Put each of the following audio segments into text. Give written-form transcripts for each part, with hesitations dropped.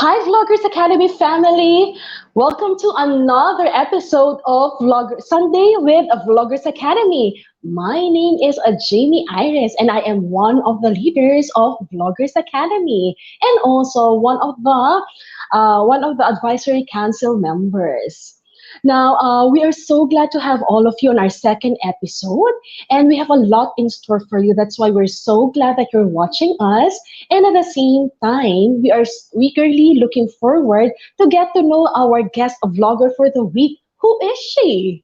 Hi, Vloggers Academy family! Welcome to another episode of Sunday with Vloggers Academy. My name is Jamie Iris, and I am one of the leaders of Vloggers Academy, and also one of the advisory council members. Now, we are so glad to have all of you on our second episode, and we have a lot in store for you. That's why we're so glad that you're watching us. And at the same time, we are eagerly looking forward to get to know our guest vlogger for the week. Who is she?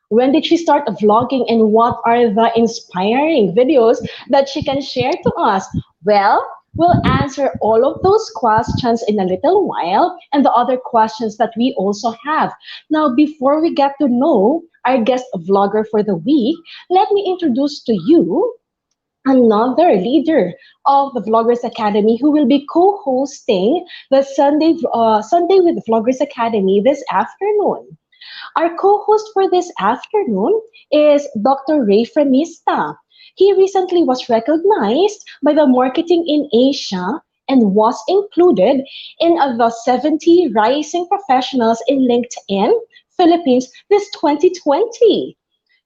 When did she start vlogging and what are the inspiring videos that she can share to us? Well, we'll answer all of those questions in a little while and the other questions that we also have. Now, before we get to know our guest vlogger for the week, let me introduce to you another leader of the Vloggers Academy who will be co-hosting the Sunday with the Vloggers Academy this afternoon. Our co-host for this afternoon is Dr. Ray Fremista. He recently was recognized by the Marketing in Asia and was included in the 70 Rising Professionals in LinkedIn Philippines this 2020.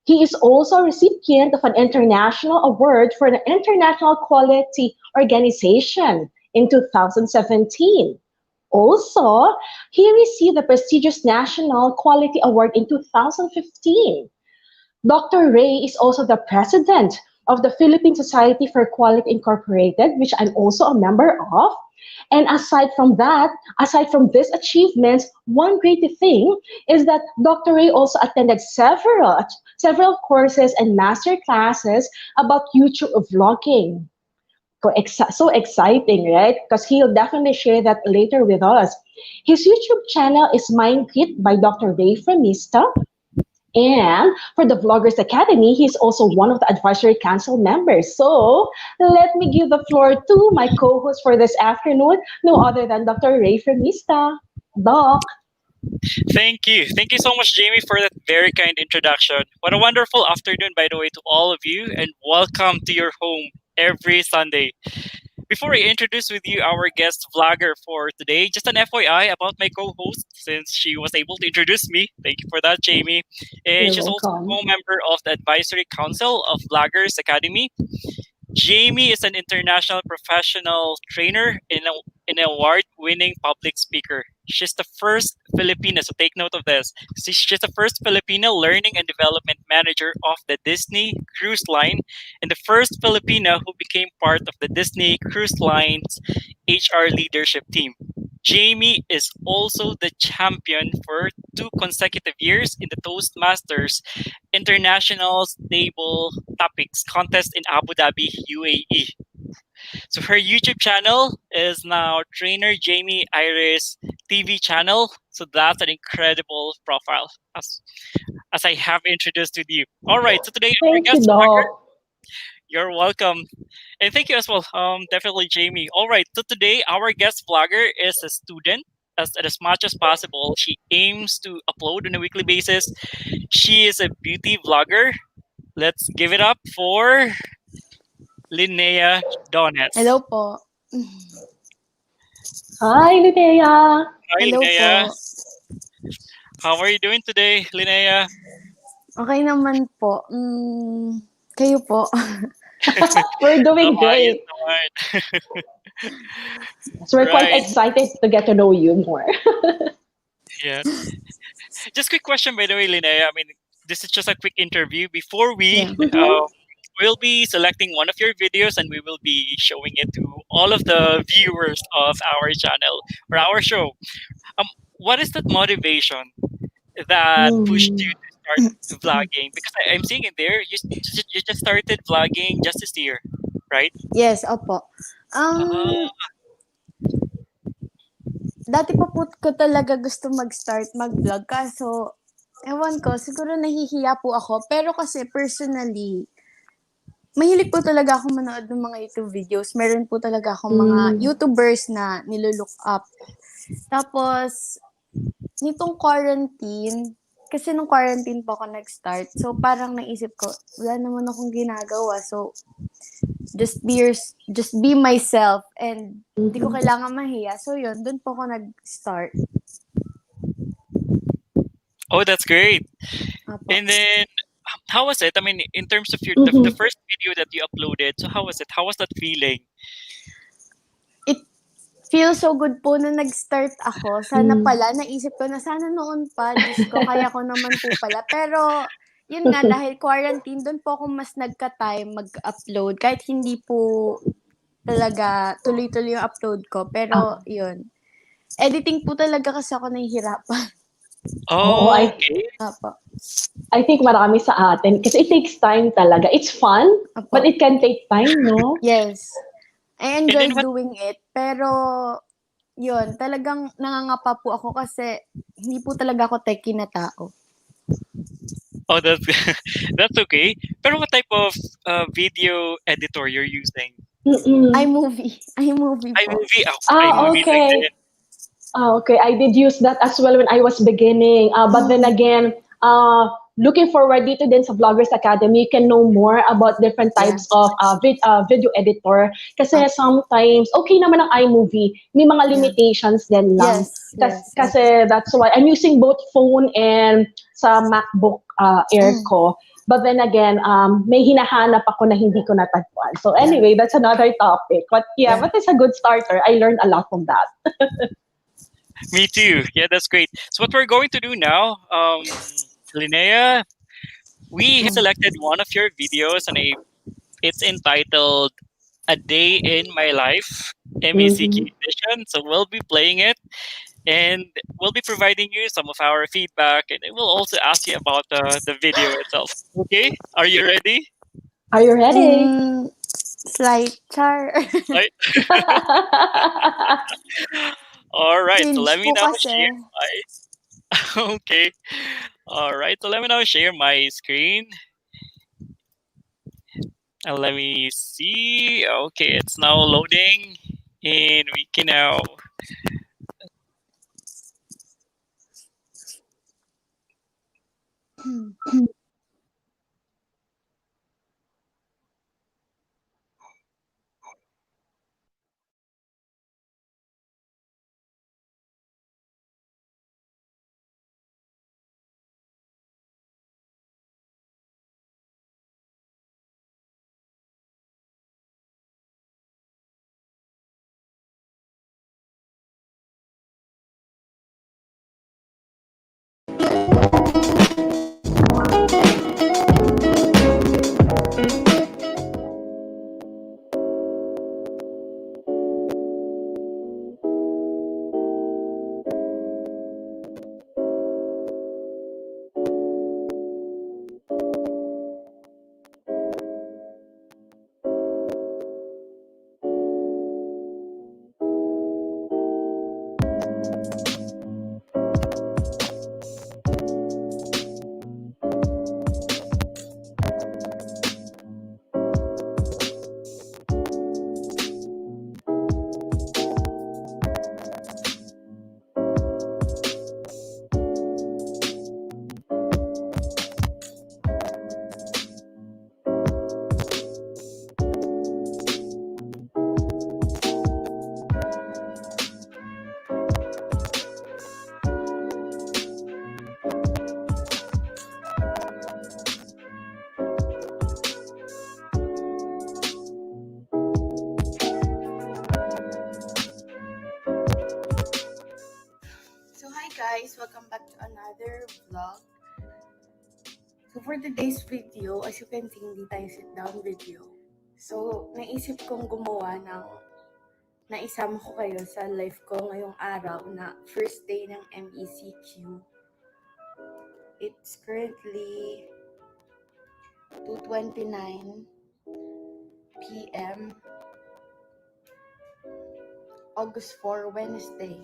He is also a recipient of an international award for an international quality organization in 2017. Also, he received the prestigious National Quality Award in 2015. Dr. Ray is also the president of the Philippine Society for Quality Incorporated, which I'm also a member of. And aside from these achievements, one great thing is that Dr. Ray also attended several courses and master classes about YouTube vlogging. So exciting, right? Because he'll definitely share that later with us. His YouTube channel is Mind Fit by Dr. Ray Fremista. And for the Vloggers Academy, he's also one of the advisory council members. So let me give the floor to my co-host for this afternoon, no other than Dr. Ray Fremista. Doc. Thank you. Thank you so much, Jamie, for that very kind introduction. What a wonderful afternoon, by the way, to all of you, and welcome to your home every Sunday. Before I introduce with you our guest vlogger for today, just an FYI about my co-host, since she was able to introduce me. Thank you for that, Jamie. And You're she's also a welcome. co-member of the Advisory Council of Vloggers Academy. Jamie is an international professional trainer and an award-winning public speaker. She's the first Filipino, so take note of this. She's the first Filipino learning and development manager of the Disney Cruise Line and the first Filipino who became part of the Disney Cruise Line's HR leadership team. Jamie is also the champion for 2 consecutive years in the Toastmasters International Table Topics contest in Abu Dhabi, UAE. So her YouTube channel is now Trainer Jamie Iris TV channel. So that's an incredible profile, as I have introduced with you. All right, so today our Thank you, guest vlogger, Doc. you're welcome. And thank you as well, definitely Jamie. All right, so today our guest vlogger is a student. As much as possible, she aims to upload on a weekly basis. She is a beauty vlogger. Let's give it up for Linnea Dones. Hello po. Hi, Linnea. Hi, Hello Linnea. po. How are you doing today, Linnea? Okay naman po. Kayo po. We're doing Ayos great. naman. So we're quite Right. excited to get to know you more. Yeah. Just quick question, by the way, Linnea. I mean, this is just a quick interview. Before we, Yeah. Mhm. we'll be selecting one of your videos and we will be showing it to all of the viewers of our channel or our show. Um, what is that motivation that pushed you Hmm. to start vlogging? Because I'm seeing it there. You just started vlogging just this year, right? Yes, opo. Ah, Dati pa po ko talaga gusto mag-start mag-vlog. Kaso, ewan ko, siguro nahihiya po ako. Pero kasi personally, mahilig po talaga ako manood ng mga YouTube videos. Meron po talaga ako mga Mm. YouTubers na nilulook up. Tapos, nitong quarantine, kasi nung quarantine po ako nag-start. So, parang naisip ko, wala naman akong ginagawa. So, just be myself and hindi ko kailangan mahiya. So, yun, dun po ako nag-start. Oh, that's great. Apo. And then, how was it? I mean, in terms of your the first video that you uploaded, so how was it? How was that feeling? It feels so good po na nag-start ako. Sana pala, naisip ko na sana noon pa. Diyos ko, kaya ko naman po pala. Pero, yun nga, dahil quarantine, doon po ako mas nagka-time mag-upload. Kahit hindi po talaga tuloy-tuloy yung upload ko. Pero, yun. Editing po talaga kasi ako nahihirapan. Oh, I Apo. I think marami sa atin kasi it takes time talaga. It's fun, Apo. but it can take time, no? Yes. I enjoy And then doing it. Pero, yun, talagang nangangapa po ako kasi hindi po talaga ako techie na tao. Oh, that's that's okay. Pero what type of video editor you're using? iMovie po. iMovie. iMovie Okay. din. Okay, I did use that as well when I was beginning. But then again, looking forward dito din sa Vloggers Academy, you can know more about different types of video editor. Kasi sometimes, okay naman ang iMovie, may mga limitations din lang. Kasi that's why I'm using both phone and sa MacBook Air ko. But then again, may hinahanap ako na hindi ko natagpuan. So anyway, that's another topic. But yeah, but it's a good starter. I learned a lot from that. Me too. Yeah, that's great. So what we're going to do now, Linnea, we have selected one of your videos and it's entitled "A Day in My Life" MECQ edition. So we'll be playing it and we'll be providing you some of our feedback and we'll also ask you about the video itself. Okay? Are you ready? Are you ready? Slight char. Right? All right. So let me Cringe po now kasi. share my. Okay. All right. So let me now share my screen. And let me see. Okay, it's now loading, and we can now. So hi guys, welcome back to another vlog. So for today's video, as you can see, hindi tayo sit down video. So naisip kong gumawa ng naisama ko kayo sa life ko ngayong araw na first day ng MECQ. It's currently 2:29 p.m. August 4, Wednesday.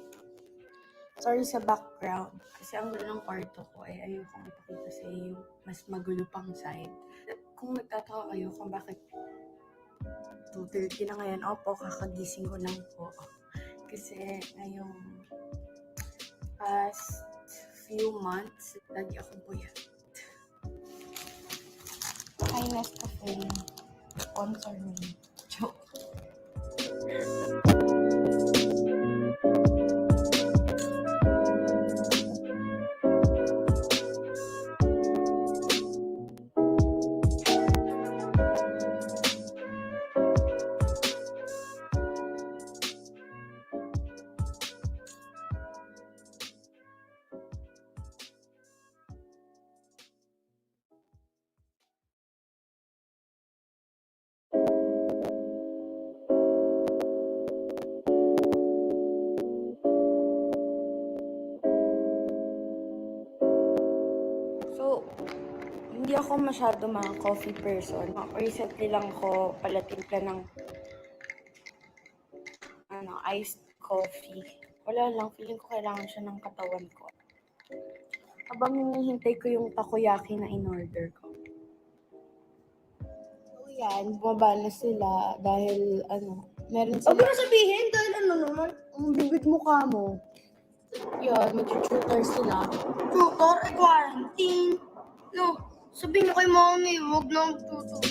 Sorry sa background, kasi ang gulo ng kwarto ko ay ayokong ipakita sa iyo yung mas magulo pang side. Kung nagtataka kayo kung bakit 2:30 na ngayon, opo, kakagising ko lang po. Kasi ngayong past few months, lagi ako buyat. Highness Cafe. Sponsor me. Joke. So, hindi ako masyado mga coffee person. Recently lang ako pala timpla ng iced coffee. Wala lang, feeling ko kailangan siya ng katawan ko. Habang hinihintay ko yung takoyaki na in-order ko. So yan, bumaba na sila dahil meron sila. Huwag mo sabihin dahil naman, ang bibig mukha mo. Yan, mag-tutor sila. Tutor? Quarantine? No, sabihin mo kay mommy, huwag na tutor.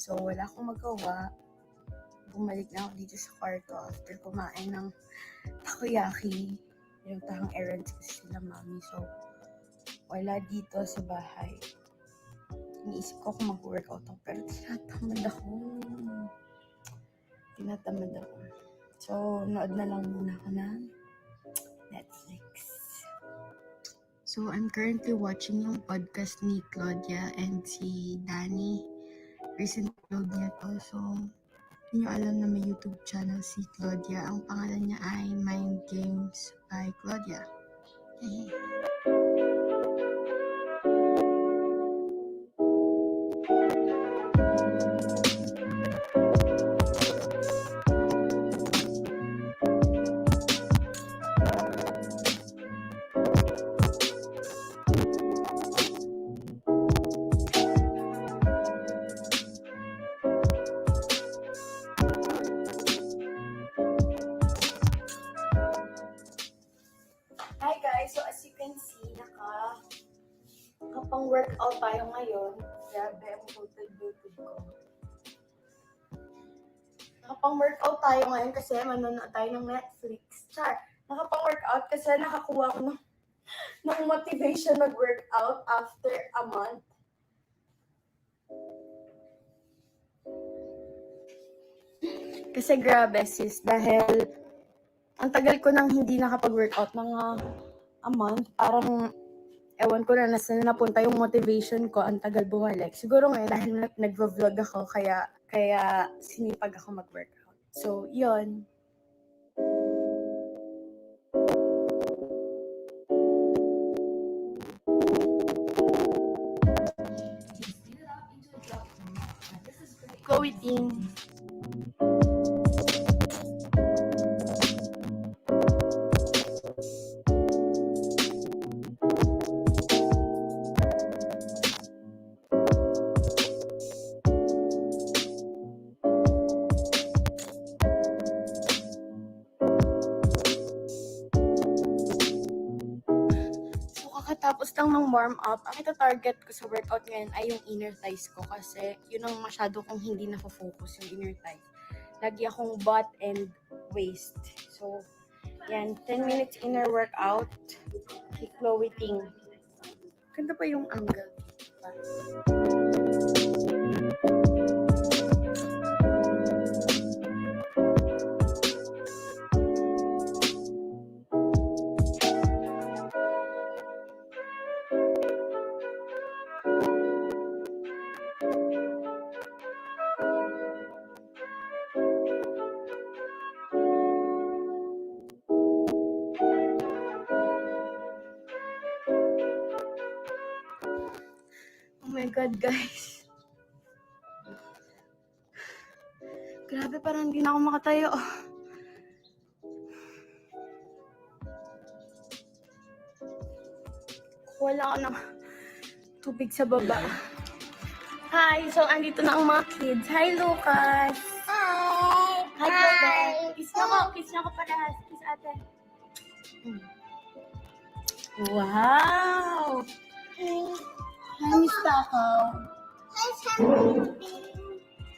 So, wala akong magawa. Bumalik na ako dito sa kwarto after kumain ng takoyaki. Pinuntahan errands kasi sila mami. So, wala dito sa bahay. Iniisip ko kung mag-workout ako. Pero tinatamad ako. So, nood na lang muna ako ng Netflix. So, I'm currently watching yung podcast ni Claudia and si Danny. Recent upload niya to. So, hindi nyo alam na may YouTube channel si Claudia. Ang pangalan niya ay Mind Games by Claudia. Hi guys! So as you can see, nakapang-workout tayo ngayon. Grabe, ang butod-butod ko. Nakapang-workout tayo ngayon kasi manonood tayo ng Netflix. Char! Nakapang-workout kasi nakakuha ko ng motivation mag-workout after a month. Kasi grabe sis, dahil ang tagal ko nang hindi nakapag-workout, mga a month, parang ewan ko na nasa napunta yung motivation ko, ang tagal bumalik. Siguro ngayon dahil nag-vlog ako, kaya sinipag ako mag-workout. So, yun. Go eating. Kakatapos lang ng warm up, ang ita-target ko sa workout ngayon ay yung inner thighs ko kasi yun ang masyado kong hindi na-focus yung inner thighs. Lagi akong butt and waist. So, yan, 10 minutes inner workout. Si Chloe Ting. Ganda pa yung angle. Oh my God, guys. parang hindi na ako makatayo. Wala ako ng tubig sa baba. Hi! So, andito na ang mga kids. Hi, Lucas! Hi! Hi, Bebe! Kiss niyo ako! Kiss niyo ako parehas. Kiss ate. Wow! Hi, Miss Takaw.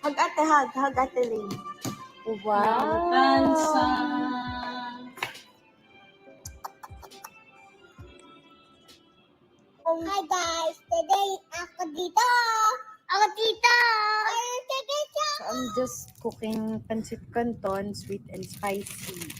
Hug ate, hug. Hug ate Ling. Wow! Hi guys, today ako dito. Ako dito. So, I'm just cooking pancit canton, sweet and spicy.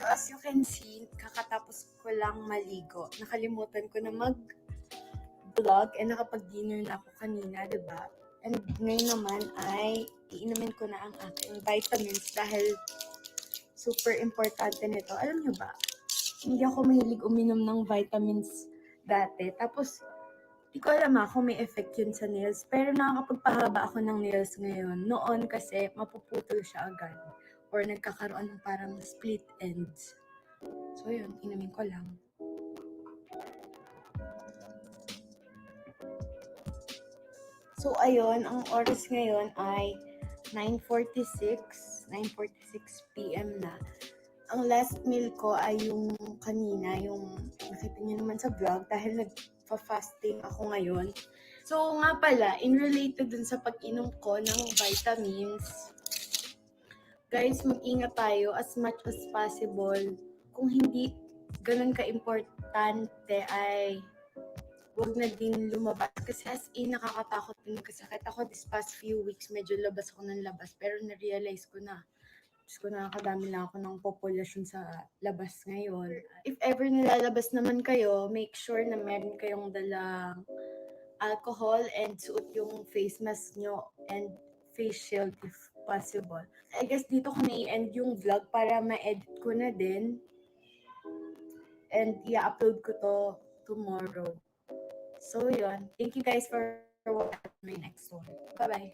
As you can see, kakatapos ko lang maligo. Nakalimutan ko na mag-vlog and nakapag-dinner na ako kanina, diba? And ngayon naman ay iinumin ko na ang aking vitamins dahil super importante nito. Alam nyo ba, hindi ako mahilig uminom ng vitamins dati. Tapos, di ko alam kung may effect yun sa nails. Pero nakakapagpahaba ako ng nails ngayon. Noon kasi mapuputol siya agad. Or nagkakaroon ng parang split ends. So yun, inumin ko lang. So ayun, ang oras ngayon ay 9:46 p.m. na. Ang last meal ko ay yung kanina, yung nakita niyo naman sa vlog dahil nagpa-fasting ako ngayon. So nga pala, in related dun sa pag-inom ko ng vitamins, guys, mag-ingat tayo as much as possible. Kung hindi ganun ka-importante ay huwag na din lumabas. Kasi as in, nakakatakot din magkasakit. Ako this past few weeks, medyo labas ako ng labas. Pero na-realize ko na, nakakadami lang ako ng populasyon sa labas ngayon. If ever nilalabas naman kayo, make sure na meron kayong dalang alcohol and suot yung face mask nyo and face shield if possible. I guess dito ko na-end yung vlog para ma-edit ko na din. And i-upload ko to tomorrow. So yun. Thank you guys for watching my next one. Bye-bye.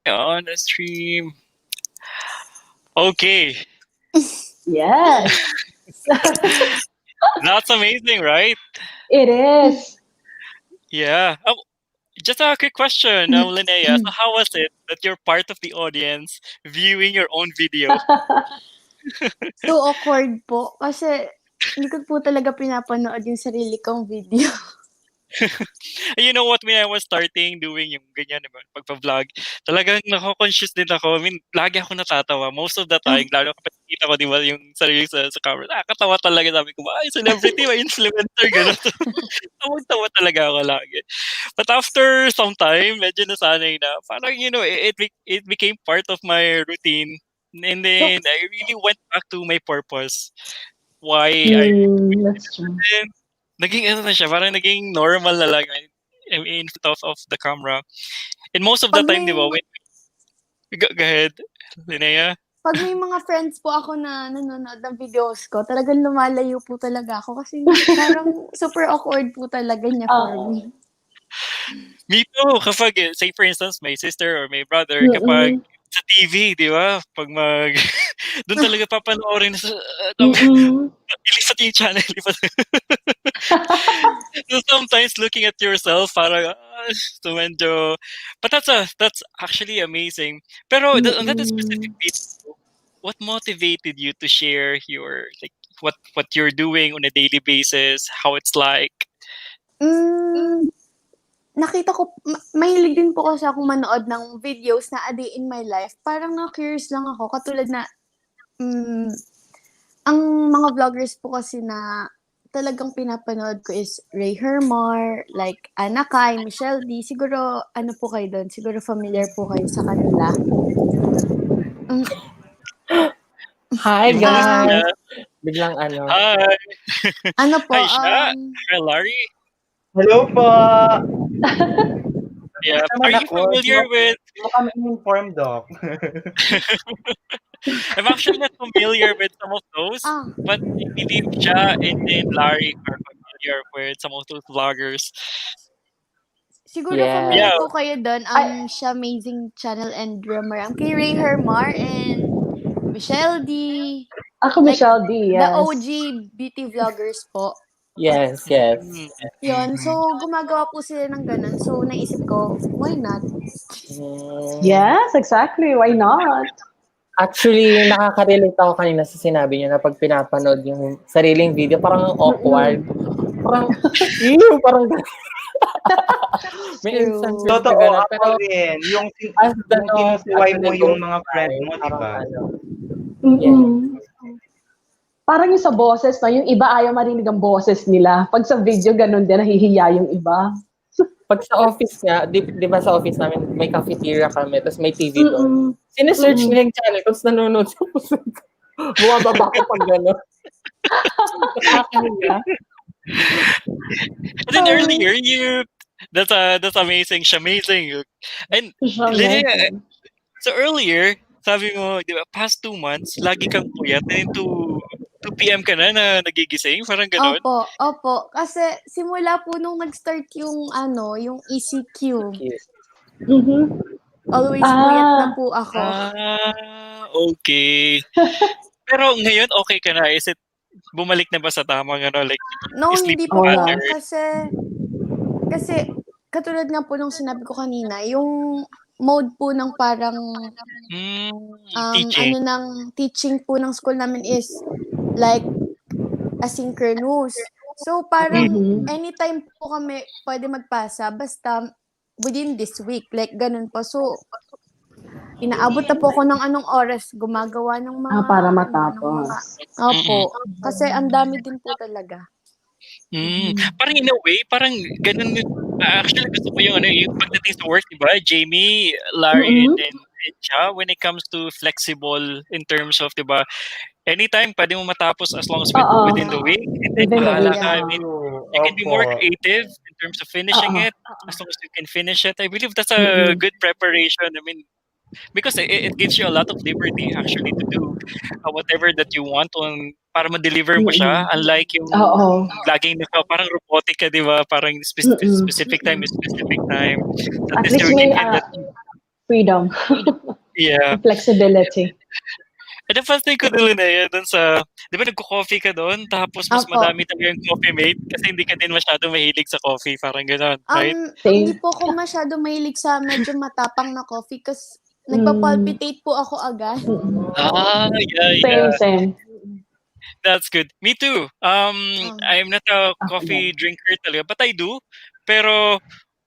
On the stream. Okay. Yes. That's amazing, right? It is. Yeah. Oh, just a quick question, Linnea. So how was it that you're part of the audience viewing your own video? So awkward po. Kasi, hindi ko po talaga pinapanood yung sarili kong video. You know what, when I was starting doing yung ganyan, diba, pagpa-vlog, talagang nako-conscious din ako. I mean, lagi ako natatawa. Most of the time, lalo kapag nakita ko, di ba, yung sarili sa camera, nakakatawa talaga. Sabi ko, ay, celebrity, may influencer, gano'n. Tawag-tawa talaga ako lagi. But after some time, medyo nasanay na. Parang, it became part of my routine. And So, then, I really went back to my purpose. Why I That's true. then, naging ano na siya, parang naging normal na lang in front of the camera. And most of the pag time, may, di ba, go ahead, Linnea. pag may mga friends po ako na nanonood ng videos ko, talagang lumalayo po talaga ako kasi parang super awkward po talaga niya for me. Me too, kapag, say for instance, my sister or my brother, kapag Mm-mm. sa TV, di ba? Pag doon talaga papanoorin sa, Mm-mm. ilipat yung channel, lipat. So sometimes looking at yourself, parang, so medyo, but that's actually amazing. Pero on that specific Mm-mm. video, what motivated you to share your, like, what you're doing on a daily basis, how it's like? Mm, nakita ko, mahilig din po kasi akong manood ng videos na a day in my life. Parang na-curious lang ako. Katulad na, ang mga vloggers po kasi na talagang pinapanood ko is Ray Hermar, like Anna Kai, Michelle D. Siguro, ano po kayo doon? Siguro familiar po kayo sa kanila. Hi Yung mga guys! sila, Biglang ano. hi! Ano po, Hi, Sha! Hi, Larry! Hello po! Yeah. Are Naman you ako. familiar with... Di mo kami informed, Doc. I'm actually not familiar with some of those, but I believe Ja and then Larry are familiar with some of those vloggers. siguro Yes. familiar Yeah. po kayo doon, ang siya amazing channel and drummer. Ang kay Ray Hermar and Michelle D. Ako, Like, Michelle D, The yes. OG beauty vloggers po. Yes, yes. Yun. So, gumagawa po sila ng ganun. So, naisip ko, why not? Yes, exactly. Why not? Actually, nakaka-relate ako kanina sa sinabi niyo na pag pinapanood yung sariling video, parang awkward. Parang, parang may True. instances na Totoo, gano'n. ako Pero rin. Yung as the sinusuway mo yung mga friend mo, di parang ba? ano, Mm-mm. Parang yung sa boses, no? Yung iba ayaw marinig ang boses nila. Pag sa video, ganun din, nahihiya yung iba. pag sa office nga, di ba sa office namin, may cafeteria kami, tapos may TV doon. Sinesearch nila yung channel, tapos nanonood sa puso ko. Bumababa ko pag gano'n. Nakakahiya. And then earlier, that's amazing. Siya amazing. And Linnea, so earlier, sabi mo, di ba, past 2 months, lagi kang puyat. And 2 p.m. ka na nagigising? Parang gano'n? Opo. Kasi simula po nung nag-start yung yung ECQ. Always puyat na po ako. Okay. Pero ngayon, okay ka na? Is it, bumalik na ba sa tamang like, No, sleep hindi po po. pattern? Kasi, katulad nga po nung sinabi ko kanina, yung mode po ng parang teaching. teaching po ng school namin is like asynchronous. So parang anytime po kami pwede magpasa basta within this week, like ganun po. So inaabot na po ako ng anong oras gumagawa ng mga para matapos. Opo. Kasi ang dami din po talaga. Parang in a way, parang ganun. Actually, gusto ko yung yung pagdating sa work, diba? Jamie, Larry, and Cha, when it comes to flexible in terms of, diba, anytime pwede mo matapos as long as within the week. And then, bahala ka. I mean, you can be more creative in terms of finishing it as long as you can finish it. I believe that's a good preparation. I mean, because it gives you a lot of liberty actually to do whatever that you want on para ma-deliver mo siya, unlike yung laging parang robotic ka, di ba? Parang specific time is specific time. So at least may freedom. Yeah. Flexibility. And the first thing ko doon dun sa, di ba nagko-coffee ka doon, tapos mas madami talaga yung coffee mate kasi hindi ka din masyado mahilig sa coffee, parang gano'n, right? Hindi po ako masyado mahilig sa medyo matapang na coffee kasi nagpa-palpitate po ako agad. Yeah. Same. That's good. Me too. I'm not a coffee drinker talaga, but I do. Pero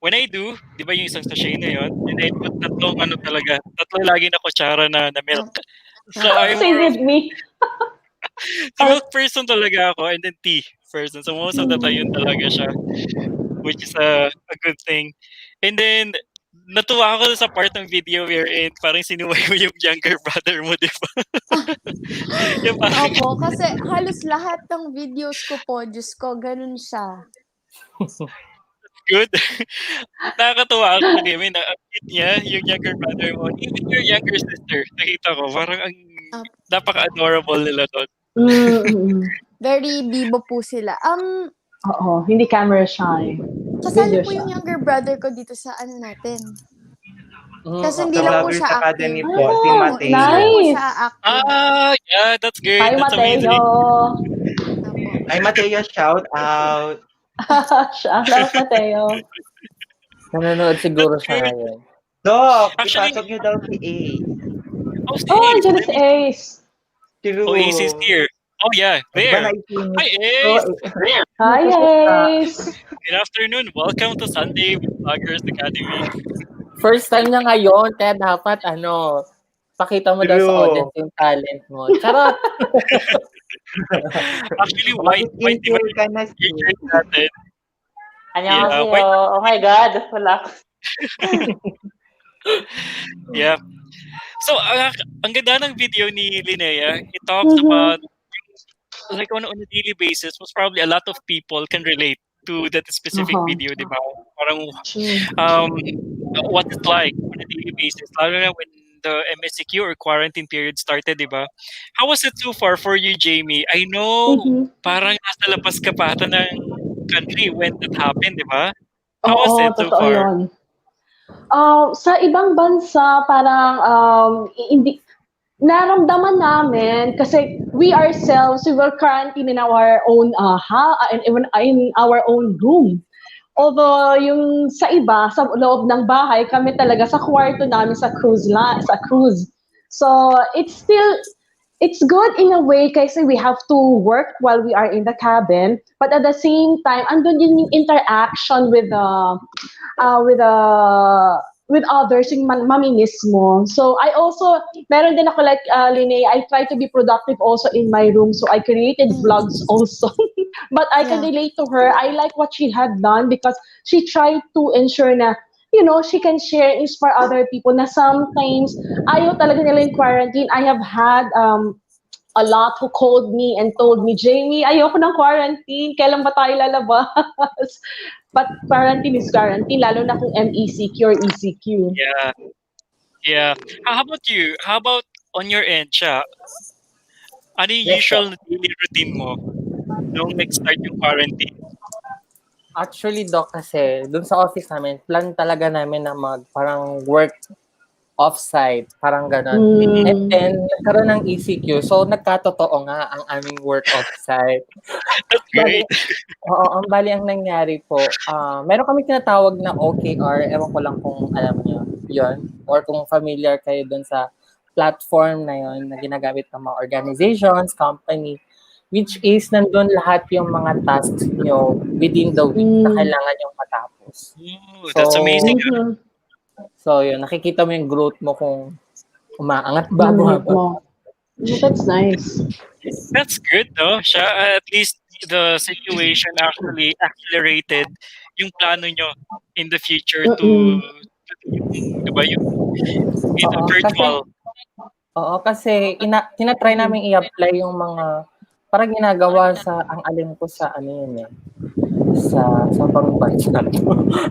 when I do, di ba yung isang sachet na yun, and I put tatlong lagi na kutsara na milk. So I'm Same with me. So milk person talaga ako, and then tea person. So most of the time yun talaga siya, which is a good thing. And then natuwa ako sa part ng video wherein parang sinuway mo yung younger brother mo, di ba? Opo, kasi halos lahat ng videos ko po, Diyos ko, ganun siya. Good. Nakakatuwa actually. I mean, niya, yung younger brother mo, even your younger sister, nakita ko, parang ang napaka-adorable nila doon. Very bibo po sila. Hindi camera shy. Kasali po yung younger brother ko dito sa natin. Kasi Oo. hindi Sa lang po Vloggers siya Academy active. po, si Oh, Hindi lang Mateo. po siya nice. active. Yeah, that's great. Hi, That's Mateo. amazing. Opo. Ay, Mateo, shout out. Shout out, Mateo. Nanonood siguro That's siya good. ngayon. Doc, Actually, ipasok niyo daw si Ace. how's Oh, Ace? andyan na Let si me. Ace. Oh, Ace is True. here. Oh yeah, Di ba there. naisingit Hi ko? Ace. Hi, Ace. Good afternoon. Welcome to Sunday with Vloggers Academy. First time niya ngayon, kaya dapat pakita mo daw sa True. audience yung talent mo. Charot! Actually, white di ba Mag-skincare ka na, yung sis. t-shirt natin? Yeah, 안녕하세요. white. Oh my God, wala. Yeah. So, ang ganda ng video ni Linnea. It talks Mm-hmm. about like on a daily basis. Most probably a lot of people can relate to that specific Uh-huh. video, di ba? Parang True. um, what it's like on a daily basis. Lalo na when the MSCQ or quarantine period started, di ba? How was it so far for you, Jamie? I know Mm-hmm. parang nasa labas ka pa ata ng country when that happened, di ba? How was Oo, it so totoo far? yun. Sa ibang bansa, parang hindi, naramdaman namin kasi we ourselves, we were quarantined in our own and even in our own room. Although yung sa iba, sa loob ng bahay, kami talaga sa kwarto namin sa sa cruise. So, it's good in a way kasi we have to work while we are in the cabin, but at the same time, andun din yung interaction with with others, yung mami mismo. So I also, meron din ako like Linnea, I try to be productive also in my room. So I created vlogs also. But I can Yeah. relate to her. I like what she had done because she tried to ensure na, she can share, inspire other people na sometimes ayaw talaga nila yung quarantine. I have had a lot who called me and told me, Jamie, ayoko ng quarantine. Kailan ba tayo lalabas? But quarantine is quarantine, lalo na kung MECQ or ECQ. Yeah, yeah. How about you? How about on your end, siya? Ano yung Yes, po. usual na daily routine mo nung nag-start yung quarantine? Actually, Doc, kasi dun sa office namin, plan talaga namin na parang work off-site, parang ganon. And Mm. then, nagkaroon ng ECQ. So, nagkatotoo nga ang aming work off-site. That's Bali, great. oo, ang nangyari po, meron kami tinatawag na OKR, ewan ko lang kung alam niyo yon or kung familiar kayo dun sa platform na yon na ginagamit ng mga organizations, company, which is nandun lahat yung mga tasks nyo within the week na Mm. kailangan yung matapos. Ooh, So, that's amazing. Mhm. yun, nakikita mo yung growth mo kung umaangat ba, Yung work bumaba. mo. That's nice. That's good, no? Siya, at least the situation actually accelerated yung plano nyo in the future to Mm-mm. yung, di ba, yung Oo, virtual. kasi tinatry namin i-apply yung mga parang ginagawa ang alin ko sa ano yun eh. Sa bang bansa na to?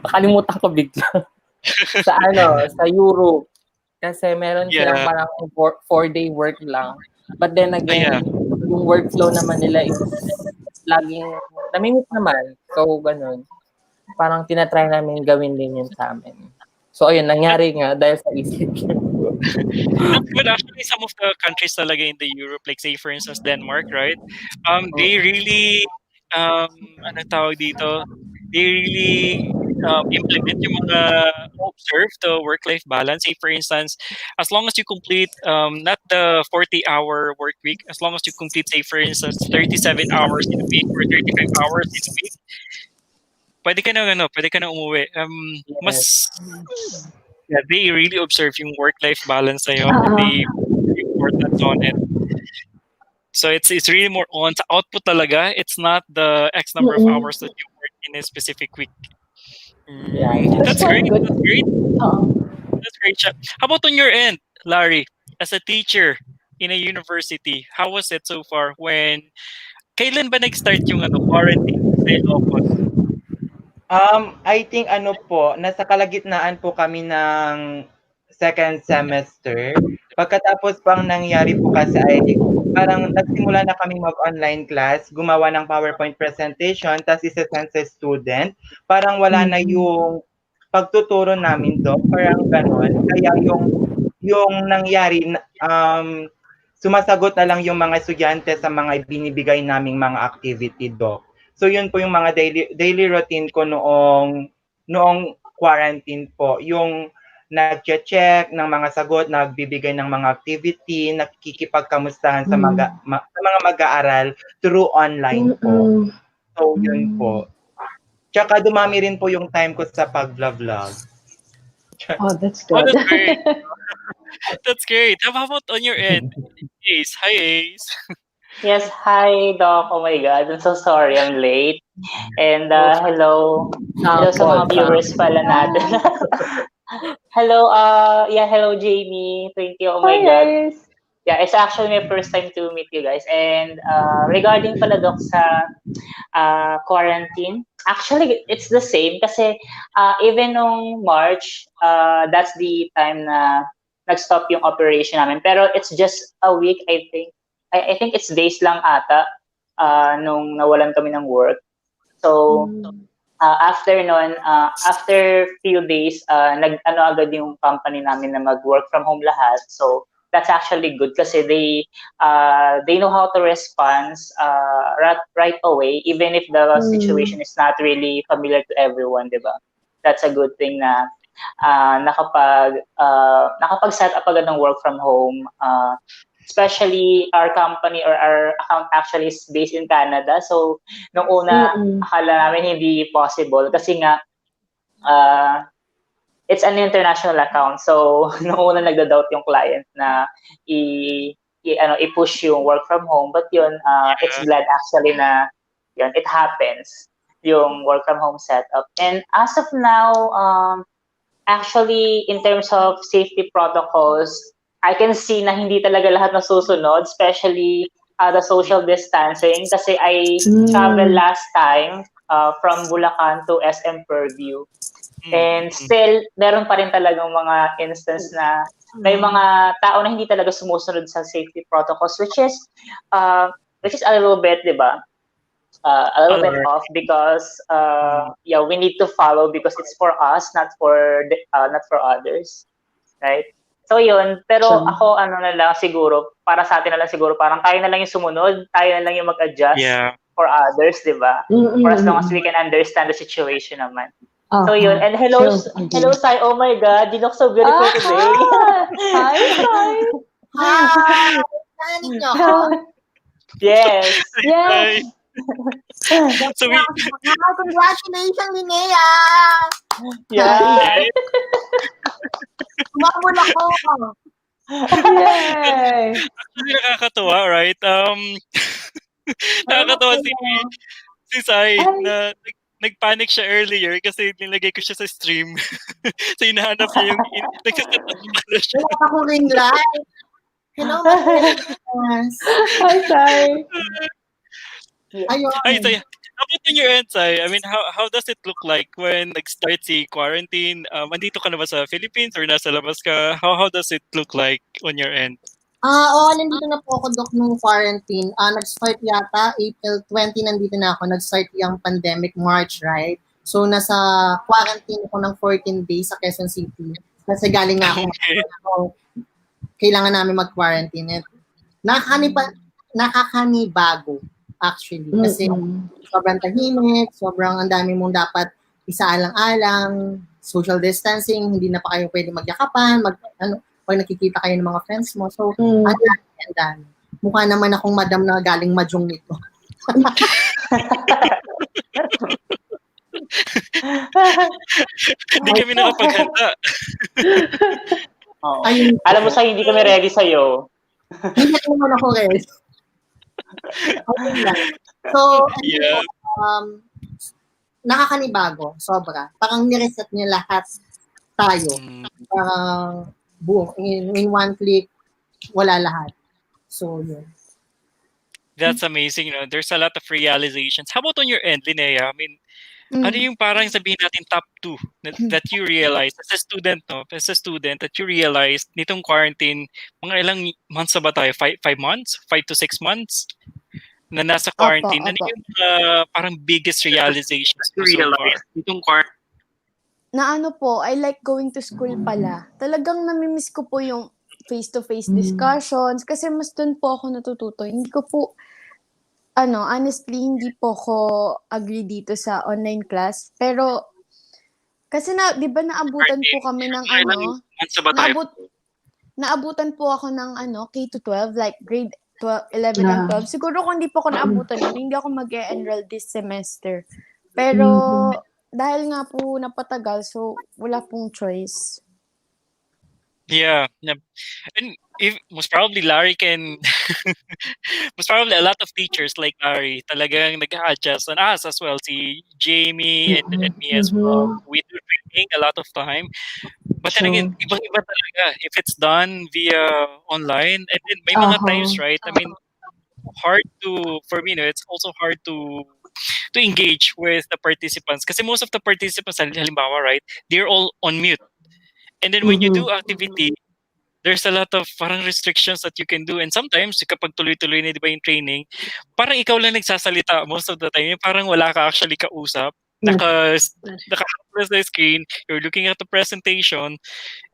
Nakalimutan ko bigla. sa Europe. Kasi meron silang Yeah. parang 4-day work lang. But then again, Yeah. yung workflow naman nila is laging namimit naman. So, ganun. Parang tinatry namin gawin din yun sa amin. So, ayun, nangyari nga dahil sa ECQ. That's good. Actually, some of the countries talaga in the Europe, like say for instance Denmark, right? They really, ano tawag dito? They really implement yung mga observe the work-life balance. Say for instance, as long as you complete not the 40-hour work week, as long as you complete say for instance 37 hours in a week or 35 hours in a week, pwede ka na umuwi. Mas Yes. yeah, they really observe yung work-life balance sa'yo and Ah. they put importance on it. So it's really more on sa output talaga. It's not the X number of Mm-mm. hours that you work in a specific week. Yeah. That's That's quite great. good. That's great. Oo. That's great. Siya. How about on your end, Larry? As a teacher in a university, how was it so far? Kailan ba nag-start yung quarantine sa Ilocos? I think ano po, nasa kalagitnaan po kami ng second semester. Pagkatapos pang nangyari po kasi ay parang nagsimula na kami mag-online class, gumawa ng PowerPoint presentation, tapos isa-send sa student. Parang wala na yung pagtuturo namin, Doc, parang gano'n. Kaya yung nangyari, sumasagot na lang yung mga estudyante sa mga binibigay naming mga activity, Doc. So yun po yung mga daily routine ko noong quarantine po. Yung nagche-check ng mga sagot, nagbibigay ng mga activity, nakikipagkamustahan sa mga mag-aaral through online po. So yun po. Tsaka dumami rin po yung time ko sa pag-vlog. Oh, that's Oh, good. that's great. That's great. How about on your end? Ace. Hi, Ace. Yes, hi Doc. Oh my God, I'm so sorry I'm late. And hello. Hello sa mga viewers pala natin. Hello, hello Jamie. Thank you. Oh my Hi, God. guys. Yeah, it's actually my first time to meet you guys. And regarding pala Doc sa quarantine, actually it's the same kasi even nung March, that's the time na nag-stop yung operation namin. Pero it's just a week, I think. I think it's days lang ata nung nawalan kami ng work. So, after nun, after few days, nag-ano agad yung company namin na mag-work from home lahat. So, that's actually good kasi they know how to respond right away, even if the situation is not really familiar to everyone, di ba? That's a good thing na nakapag-set up agad ng work from home. Especially our company or our account actually is based in Canada. So, nung una, akala namin hindi possible kasi nga, it's an international account. So, nung una nagda-doubt yung client na i-push yung work from home. But yun, it's glad actually na yun, it happens, yung work from home setup. And as of now, actually, in terms of safety protocols, I can see na hindi talaga lahat nasusunod, especially the social distancing. Kasi I traveled last time from Bulacan to SM Purview. And still, meron pa rin talagang mga instance na may mga tao na hindi talaga sumusunod sa safety protocols, which is a little bit, di ba? A little bit off because we need to follow because it's for us, not for others, right? So yun, pero ako na lang siguro, para sa atin na lang siguro, parang tayo na lang yung sumunod, tayo na lang yung mag-adjust for others, di ba? For as long as we can understand the situation naman. So yun, and hello Sai, oh my God, you look so beautiful today. Hi, Sai. Hi! Saan ninyo ako? Yes. Yes. So we Congratulations, Linnea! Yeah. Umabol ako! Yay. Actually, nakakatawa, right? Nakakatawa si Sai na nagpanic siya earlier kasi nilagay ko siya sa stream. So, hinahanap niya yung nagsaset up na siya. Wala ako ring live. Hello, Marinas. Hi, Sai. Ayun. Ay, Sai, how about on your end, Sai? I mean, how does it look like when nag-start si quarantine? Andito ka na ba sa Philippines or nasa labas ka? How does it look like on your end? Nandito na po ako, Doc, nung quarantine. Nag-start yata, April 20, nandito na ako. Nag-start yung pandemic, March, right? So, nasa quarantine ako ng 14 days sa Quezon City. Kasi galing nga ako. So, kailangan namin mag-quarantine. Nakakanibago, actually. Kasi sobrang tahimik, sobrang ang dami mong dapat isaalang-alang, social distancing, hindi na pa kayo pwede magyakapan, pag nakikita kayo ng mga friends mo. So, ang dami. Mukha naman akong madam na galing Majong nito. Hindi kami nakapaghanda. Alam mo sa hindi kami ready sa'yo. Hindi naman ako ready. Okay lang. So, nakakanibago, sobra. Parang nireset niya lahat tayo. Parang boom, in one click, wala lahat. So, yun. That's amazing. There's a lot of realizations. How about on your end, Linnea? I mean, ano yung parang sabihin natin top 2 that you realized as a student, that you realized nitong quarantine, mga ilang months ba tayo? 5 months? 5 to 6 months? Na nasa quarantine. Ano yung parang biggest realizations mo so far? Nitong quarantine? na ano po, I like going to school pala. Talagang namimiss ko po yung face-to-face Mm. discussions kasi mas dun po ako natututo. Hindi ko po, honestly, hindi po ako agree dito sa online class. Pero, kasi di ba naabutan po kami ng Ilang months ba tayo? naabutan po ako ng K to 12, like grade 12, 11 and 12. Siguro kung hindi po ako naabutan yun, hindi ako mag-enroll this semester. Pero, dahil nga po napatagal, so wala pong choice. Yeah. And most probably Larry can most probably a lot of teachers like Larry talagang nag-adjust on us as well. Si Jamie and me as well. We do training a lot of time. But then again, ibang-iba talaga if it's done via online. And then may mga times, right? I mean, for me, it's also hard to engage with the participants. Kasi most of the participants, halimbawa, right, they're all on mute. And then when you do activity, there's a lot of parang restrictions that you can do. And sometimes, kapag tuloy-tuloy na di ba yung training, parang ikaw lang nagsasalita most of the time. Parang wala ka actually kausap. Naka-close the screen, you're looking at the presentation,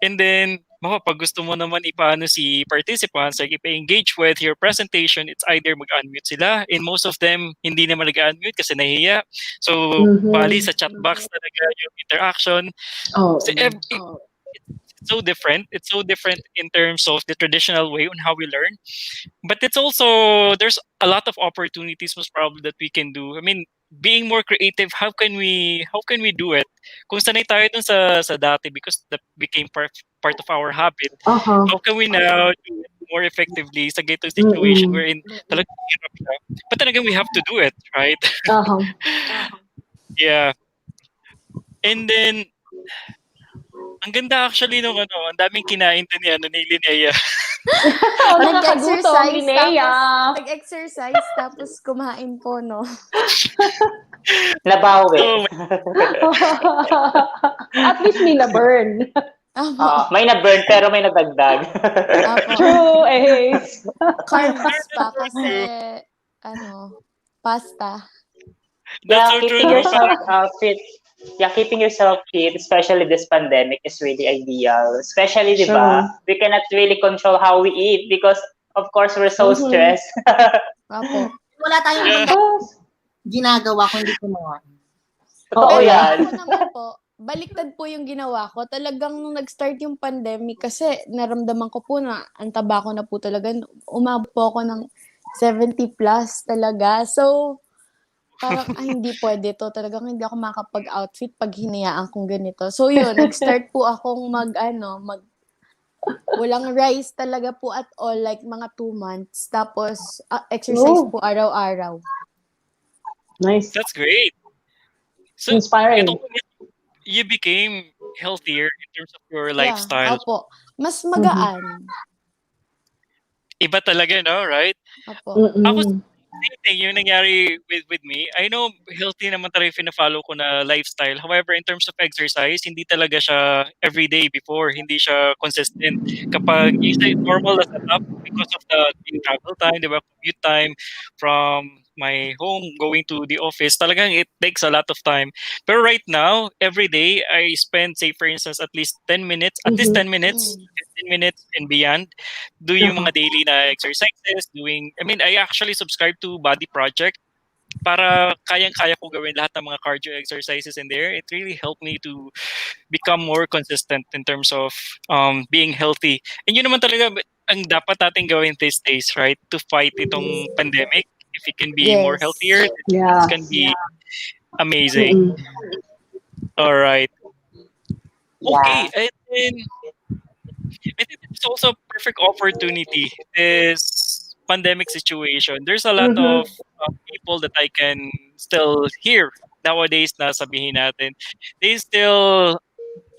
and then, pag gusto mo naman ipaano si participants, like ipa-engage with your presentation, it's either mag-unmute sila, and most of them, hindi naman nag-unmute kasi nahiya. So, bali sa chat box talaga yung interaction. So, it's so different. It's so different in terms of the traditional way on how we learn. But it's also, there's a lot of opportunities most probably that we can do. I mean, being more creative, how can we do it? Kung sanay tayo dun sa dati because that became part of our habit. How can we now do it more effectively sa ganitong situation wherein talagang hirap siya? But then again, we have to do it, right? Yeah. And then, ang ganda actually nung ang daming kinain din ni Linnea. Nag-exercise tapos kumain po, no? Nabawi. At least may na-burn. May na-burn pero may nadagdag. True, Ace. Carbs pa kasi, pasta. Yeah, keeping yourself fit. Yeah, keeping yourself fit, especially this pandemic, is really ideal. Especially, di ba, we cannot really control how we eat because, of course, we're so stressed. Wala tayong ginagawa kung hindi kumain. Totoo yan. Ako naman po, baliktad po yung ginawa ko. Talagang nung nag-start yung pandemic, kasi naramdaman ko po na ang taba ko na po talaga. Umabot po ako ng 70 plus talaga. So, parang, hindi pwede to. Talagang hindi ako makapag-outfit pag hinayaan kong ganito. So, yun, nag-start po akong walang rice talaga po at all, like mga 2 months. Tapos, exercise po araw-araw. Nice. That's great. So, inspiring. You became healthier in terms of your lifestyle. Opo. Mas magaan. Iba talaga, no? Right? Opo. Ako, same thing yung nangyari with me. I know healthy naman talaga yung fina-follow ko na lifestyle. However, in terms of exercise, hindi talaga siya everyday before. Hindi siya consistent. Kapag is normal na setup because of the travel time, di ba? Commute time from my home going to the office, talagang it takes a lot of time. Pero right now, every day, I spend, say for instance, at least 10 minutes, 15 minutes and beyond, do yung mga daily na exercises, I actually subscribe to Body Project para kayang-kaya ko gawin lahat ng mga cardio exercises in there. It really helped me to become more consistent in terms of being healthy. And yun naman talaga ang dapat natin gawin these days, right? To fight itong pandemic. If it can be more healthier, it can be amazing. All right. Okay, and then I think it's also a perfect opportunity, this pandemic situation. There's a lot of people that I can still hear nowadays na sabihin natin. They still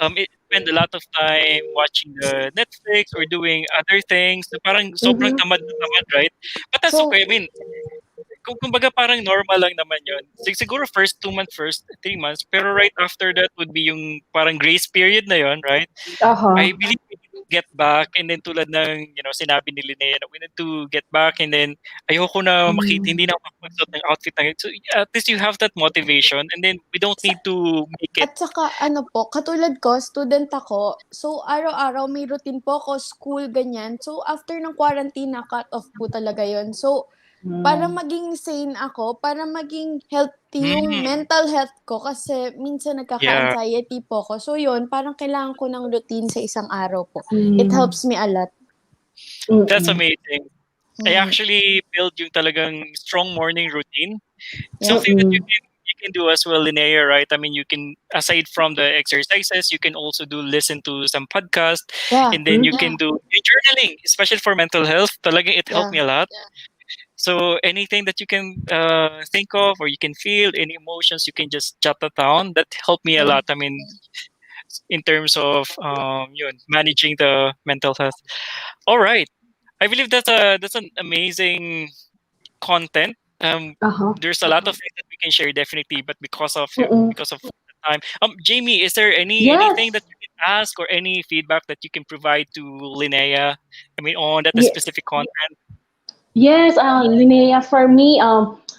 spend a lot of time watching the Netflix or doing other things. So parang sobrang tamad na tamad, right? But that's okay. I mean, kumbaga parang normal lang naman yun. Siguro first 2 months, first 3 months, pero right after that would be yung parang grace period na yun, right? I believe we need to get back, and then tulad ng, sinabi ni Linnea, we need to get back, and then ayoko na hindi na ako magsuot ng outfit na yun. So at least you have that motivation, and then we don't need to make it. At saka katulad ko, student ako. So araw-araw may routine po ako, school, ganyan. So after ng quarantine na cut off po talaga yon. So para maging sane ako, para maging healthy yung mental health ko kasi minsan nagkaka-anxiety po ako. So yun, parang kailangan ko ng routine sa isang araw po. It helps me a lot. That's amazing. I actually built yung talagang strong morning routine. Something that you can do as well, Linnea, right? I mean, you can, aside from the exercises, you can also listen to some podcast, and then you can do journaling, especially for mental health. Talagang it helped me a lot. So anything that you can think of or you can feel, any emotions, you can just jot that down. That helped me a lot. I mean, in terms of managing the mental health. All right, I believe that's an amazing content. There's a lot of things that we can share definitely, but because of the time, Jamie, is there anything that you can ask or any feedback that you can provide to Linnea? I mean, on that specific content. Yes, Linnea, for me,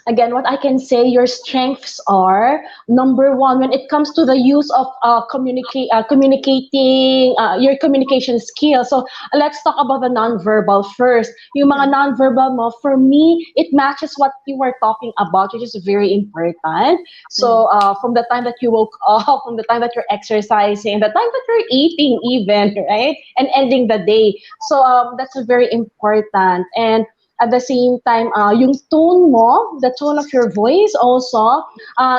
again, what I can say, your strengths are number one when it comes to the use of communicating your communication skills. So let's talk about the nonverbal first. Yung mga nonverbal mo, for me, it matches what you were talking about, which is very important. So from the time that you woke up, from the time that you're exercising, the time that you're eating even, right? And ending the day. So that's very important. And at the same time, yung tone mo, the tone of your voice also,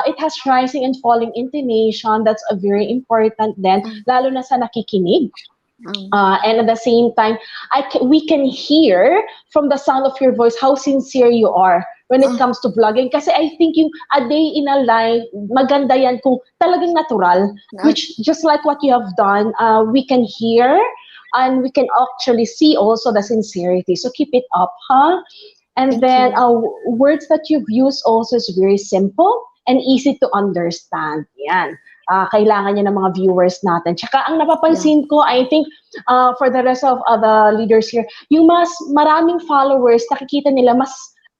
it has rising and falling intonation. That's a very important then, lalo na sa nakikinig. And at the same time, we can hear from the sound of your voice how sincere you are when it comes to vlogging. Kasi I think yung a day in a life, maganda yan kung talagang natural, which just like what you have done, we can hear and we can actually see also the sincerity. So keep it up, huh? And then words that you've used also is very simple and easy to understand. Yan. Kailangan niya ng mga viewers natin. Tsaka ang napapansin ko, I think for the rest of the leaders here, yung mas maraming followers, nakikita nila mas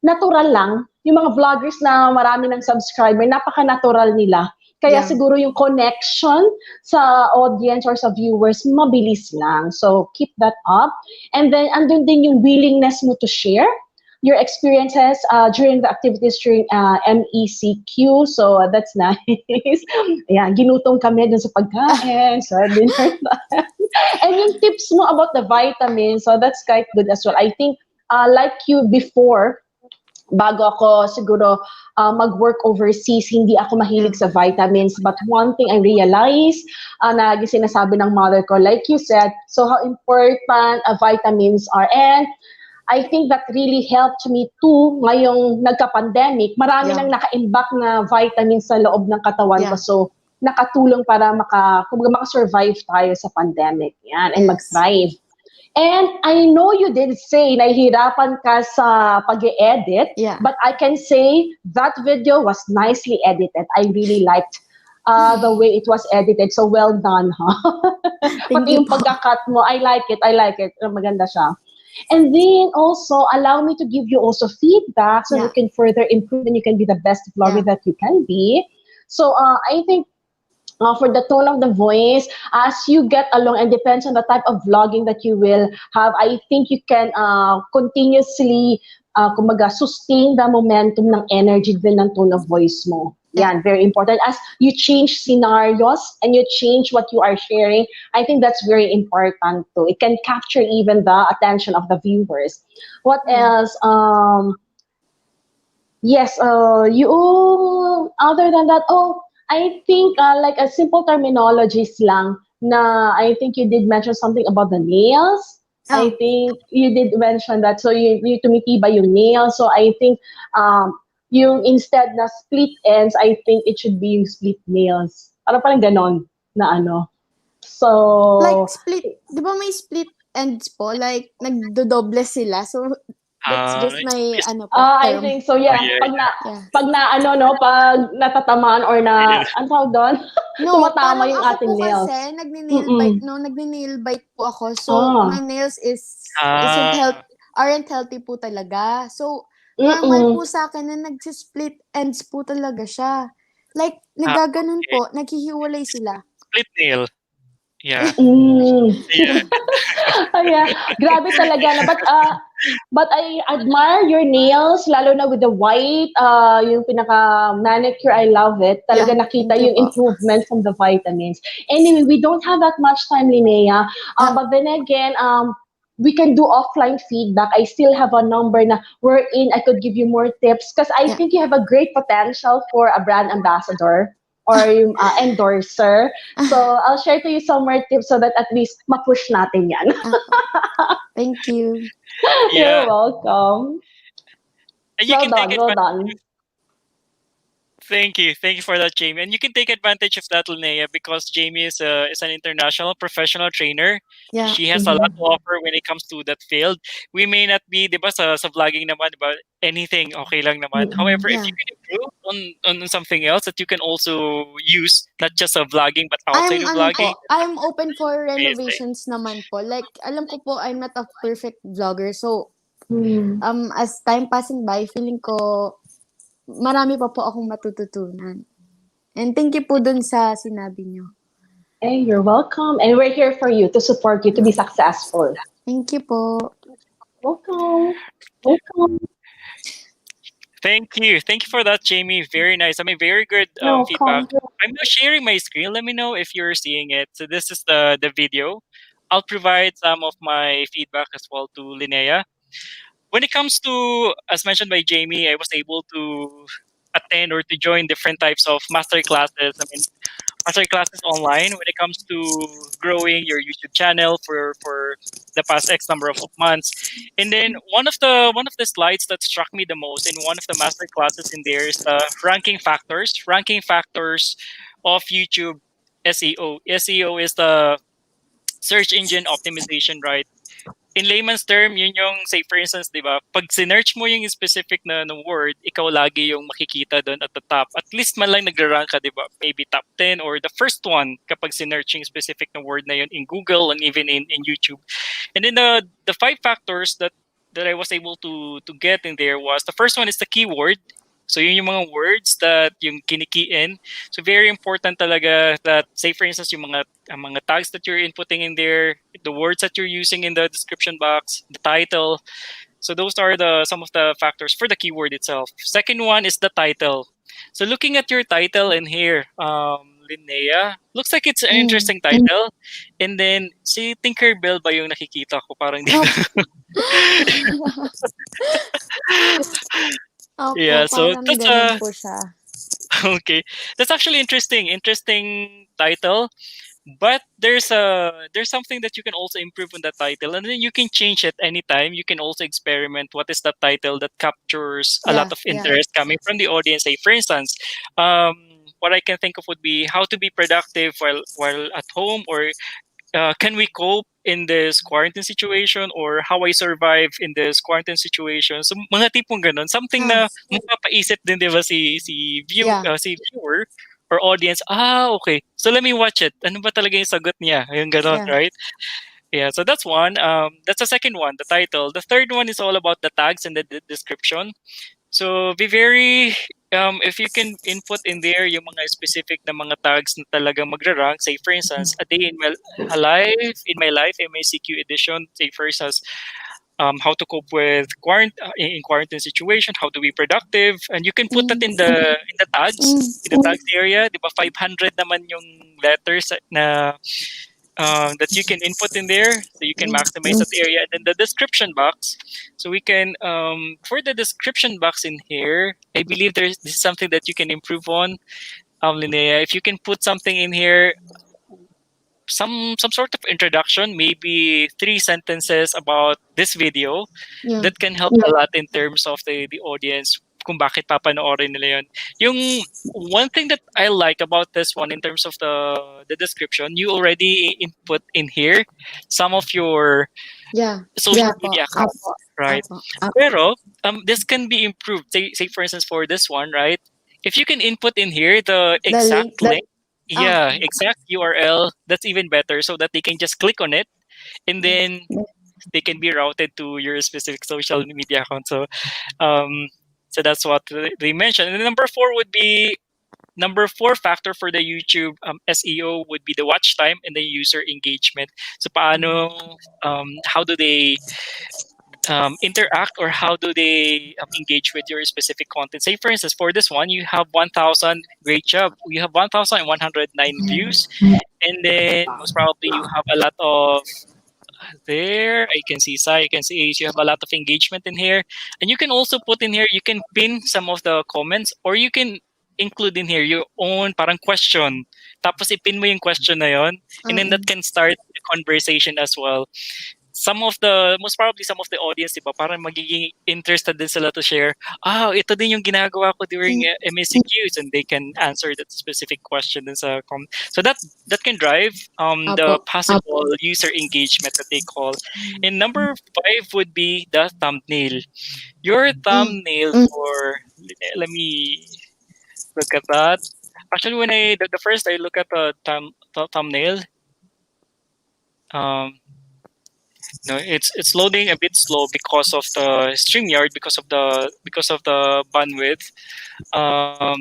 natural lang. Yung mga vloggers na marami ng subscriber, napaka-natural nila. Kaya siguro yung connection sa audience or sa viewers, mabilis lang. So, keep that up. And then, andun din yung willingness mo to share your experiences during the activities during MECQ. So, that's nice. Ayan, ginutong kami dun sa pagkain, sa dinner time. And yung tips mo about the vitamins, so that's quite good as well. I think, like you before, bago ako siguro mag-work overseas, hindi ako mahilig sa vitamins. But one thing I realized, na sinasabi ng mother ko, like you said, so how important vitamins are. And I think that really helped me too ngayong nagka-pandemic. Marami nang naka-imbak na vitamins sa loob ng katawan ko. So, nakatulong para maka-survive tayo sa pandemic. Yan, and mag-thrive. And I know you did say nahihirapan ka sa pag-edit, but I can say that video was nicely edited. I really liked the way it was edited. So well done, huh? Pati yung pagka-cut mo, I like it. Maganda siya. And then also, allow me to give you also feedback so you can further improve and you can be the best vlogger that you can be. So I think for the tone of the voice, as you get along, and depends on the type of vlogging that you will have, I think you can continuously sustain the momentum ng energy din ng tone of voice mo. Yan, very important. As you change scenarios and you change what you are sharing, I think that's very important too. It can capture even the attention of the viewers. What else? Other than that, I think like a simple terminologies lang na I think you did mention something about the nails. I think you did mention that. So you tumitiba yung nails. So I think yung instead na split ends, I think it should be yung split nails. Parang ganon na ano. So like split, di ba may split ends po? Like nagdodoble sila. So that's just my term. I think so, yeah. Pag natatamaan or na, ang tawag doon? No, tumatama parang yung ako po ating nails. kasi, nagni-nail bite po ako. So, Ah. my nails Ah, aren't healthy po talaga. So, normal Mm-mm. po sa akin na nagsisplit ends po talaga siya. Like, ah, nagaganon okay. po, naghihiwalay sila. Split nail. Yeah. Mm. Yeah. Ayan, grabe talaga na. But I admire your nails, lalo na with the white, yung pinaka manicure. I love it. Talaga Yeah, nakita thank you yung po. improvement from the vitamins. Anyway, we don't have that much time, Linnea. Yeah. But then again, we can do offline feedback. I still have a number na we're in. I could give you more tips because I Yeah. think you have a great potential for a brand ambassador or yung endorser. So I'll share to you some more tips so that at least ma-push natin yan. Thank you. You're Yeah. welcome. And you Well can take done, well advantage. done. Thank you. Thank you for that, Jamie. And you can take advantage of that, Linnea, because Jamie is an international professional trainer. Yeah. She has a lot to offer when it comes to that field. We may not be, di ba, sa vlogging naman, about anything, okay lang naman. However, if Yeah. you can improve on something else that you can also use, not just sa vlogging, but outside of vlogging, I'm open for amazing. renovations naman po. Like, alam ko po, I'm not a perfect vlogger. So, Mm. as time passing by, feeling ko, marami pa po akong matututunan. And thank you po dun sa sinabi nyo. Hey, you're welcome. And we're here for you, to support you, to be successful. Thank you po. Welcome. Welcome. Thank you. Thank you for that, Jamie. Very nice. I mean, very good feedback. Welcome. I'm now sharing my screen. Let me know if you're seeing it. So this is the video. I'll provide some of my feedback as well to Linnea. When it comes to, as mentioned by Jamie, I was able to attend or to join different types of master classes. I mean, master classes online when it comes to growing your YouTube channel for the past X number of months. And then one of the slides that struck me the most in one of the master classes in there is the ranking factors of YouTube SEO. SEO is the search engine optimization, right? In layman's term, yun yung, say for instance, di ba, pag sinearch mo yung specific na word, ikaw lagi yung makikita doon at the top. At least man lang nagra-rank ka, di ba? Maybe top 10 or the first one kapag sinearch yung specific na word na yun in Google and even in YouTube. And then the five factors that I was able to get in there was, the first one is the keyword. So yun yung mga words that yung kinikiin. So very important talaga that, say for instance, yung mga tags that you're inputting in there, the words that you're using in the description box, the title. So those are some of the factors for the keyword itself. Second one is the title. So looking at your title in here, Linnea, looks like it's an interesting title. And then, si Tinkerbell ba yung nakikita ko? Parang di ba? Opo, Yeah, so parang that's ganun po siya. okay. That's actually interesting title. But there's something that you can also improve on that title, and then you can change it anytime. You can also experiment what is that title that captures a lot of interest coming from the audience. Say, for instance, what I can think of would be how to be productive while at home, or can we cope in this quarantine situation, or how I survive in this quarantine situation. So mga tipong ganun, something na mapapaisip din, di ba, si viewer or audience, okay, so let me watch it. Ano ba talaga yung sagot niya? Yung ganun, right? Yeah, so that's one. That's the second one, the title. The third one is all about the tags and the description. So be very, if you can input in there yung mga specific na mga tags na talagang magra-rank, say for instance, a day in my life, MACQ edition, say for instance, how to cope with in quarantine situation, how to be productive, and you can put that in the tags area, di ba? 500 naman yung letters na that you can input in there, so you can maximize that area. And then the description box, so we can for the description box in here, I believe this is something that you can improve on, Linnea. If you can put something in here, some sort of introduction, maybe 3 sentences about this video, that can help a lot in terms of the audience, kung bakit papanoorin nila yun. Yung one thing that I like about this one in terms of the description, you already input in here some of your social media accounts, right? Pero this can be improved. Say for instance for this one, right? If you can input in here the exact link, Yeah, exact URL. That's even better so that they can just click on it and then they can be routed to your specific social media account. Um, so that's what they mentioned. And then number four factor for the YouTube SEO would be the watch time and the user engagement. So how do they interact, or how do they engage with your specific content? Say, for instance, for this one, you have 1,000. Great job. You have 1,109 views, and then most probably you have a lot of there. I can see Sai, I can see Ace. You have a lot of engagement in here, and you can also put in here. You can pin some of the comments, or you can include in here your own parang question. Tapos ipin mo yung question na yon, and then that can start a conversation as well. Most probably some of the audience, diba, parang magiging interested din sila to share, ito din yung ginagawa ko during MSCQs, and they can answer that specific question din sa so that can drive the possible user engagement that they call. And number 5 would be the thumbnail. Your thumbnail for, let me look at that. Actually, when the first I look at the thumbnail, no, it's loading a bit slow because of the StreamYard, because of the bandwidth. But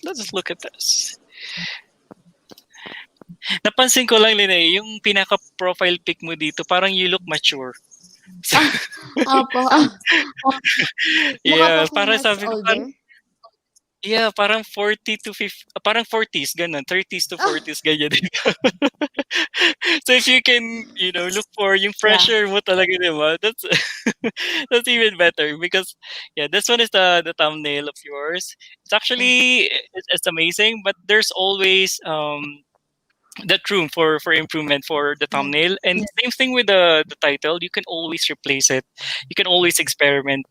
let's look at this. Napansin ko lang, Lene, yung pinaka-profile pic mo dito, parang you look mature. Opo. Yeah, Mukha po akong parang mas sabi ko, older. yeah, parang 40 to 50, parang 40s, ganun, 30s to 40s, ganyan. So if you can, look for yung fresher mo talaga, diba? That's even better because, yeah, this one is the thumbnail of yours. It's actually, it's amazing, but there's always that room for improvement for the thumbnail. And same thing with the title. You can always replace it. You can always experiment.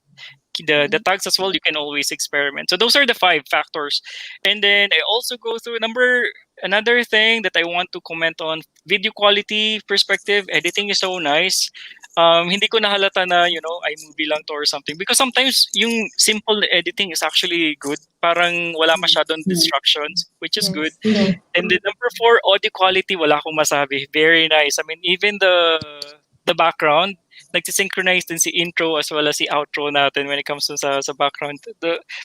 The tags as well, you can always experiment. So those are the 5 factors. And then I also go through another thing that I want to comment on: video quality perspective. Editing is so nice. Hindi ko nahalata na, iMovie lang to or something, because sometimes yung simple editing is actually good. Parang wala masyadong distractions, which is good. And then number 4, audio quality, wala akong masabi. Very nice. I mean, even the background, nagsisynchronize din si intro as well as si outro natin when it comes to sa background.